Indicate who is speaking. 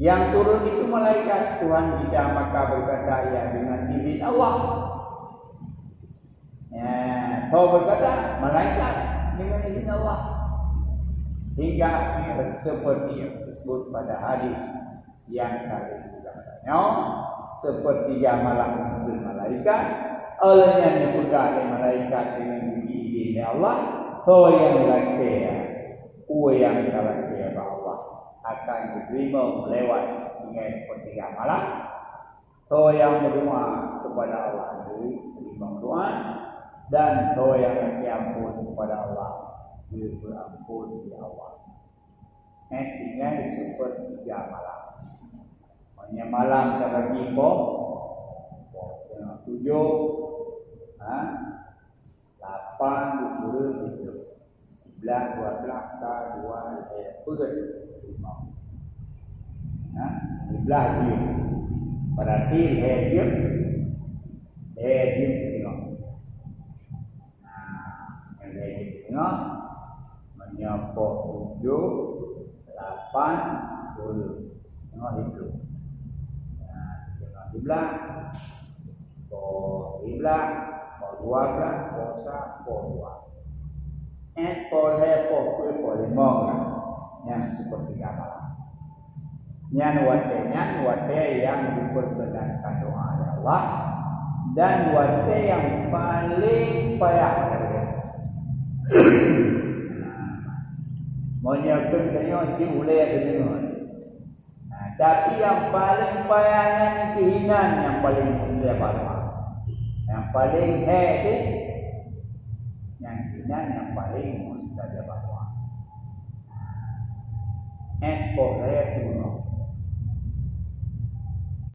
Speaker 1: Yang turun itu malaikat Tuhan kita, maka berkata ya dengan izin Allah. Ya, kau berkata malaikat dengan izin Allah. Hingga seperti yang disebut pada hadis yang kali kita katanya, sepertiga malam itu malaikat, olehnya dipegang oleh malaikat dengan izin Allah. So yang lakia, yang lakia Allah akan diterima melewat dengan sepertiga malam. So yang berdoa kepada Allah diterima doa, dan so yang diampun kepada Allah berampun di Allah. Tinggal sepertiga malam. Hanya malam terbagi dengan 7, 8, 10, 11, 12, 1, 2, 5. 11 jam. Berarti jam setengah. Yang setengah menyapok 7, 8, 10. Setengah itu. Setengah 11, pol 12, pol 1, pol 2. Pol 5 yang seperti apa? Yang wate yang diperbenarkan doa Allah, dan wate yang paling payah. Menyiapkan dengan diulai dengan. Tapi yang paling payahnya kehinan yang paling mulia pada. Yang paling yang kehinan yang paling mulia pada. Boleh tu.